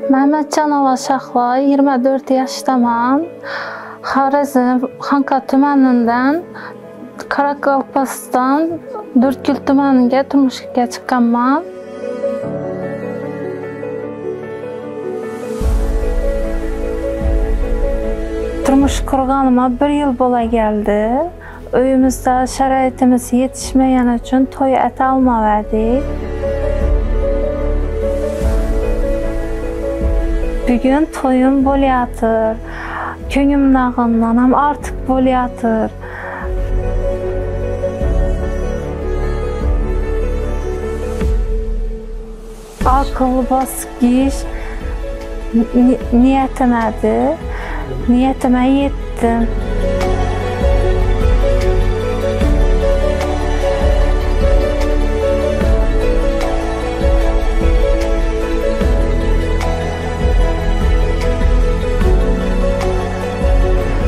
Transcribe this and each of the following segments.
Mehmetcan Alaşaqla, 24 yaşdaman. Xorazm Xanka tumanidan Qaraqalpaqiston Durtgul tumaniga turmushga chiqqanman. Turmush qurganima 1 yil bo'la geldi. Uyimizda sharoitimiz yetishmagani uchun to'y eta olmadik. Bugün to'yim bo'layotir. Ko'nglimdag'imdan ham ortiq bo'layotir. Aql bosqish niyetimadi. Niyetime yettim.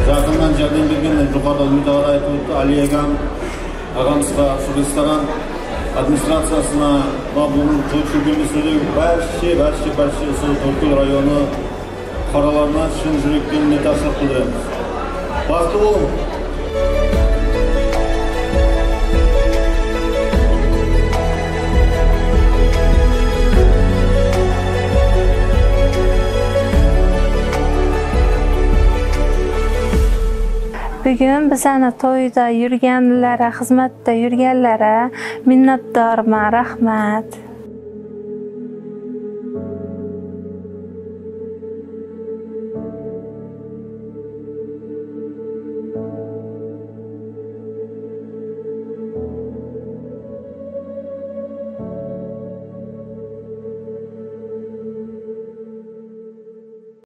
Zaten jardam bergan yuqorida Umid og'a aytib o'tdi, Ali ağamızga şu restoran administratsiyasına va bunun to'ychiligimizni barcha Durtgul rayoni fuqarolarına chin yurakdan minnatdorchilik bildiramiz. Baxtli bo'ling. Bugün bizani to'yda yurganlara, xizmatda yurganlara minnatdorman, rahmat.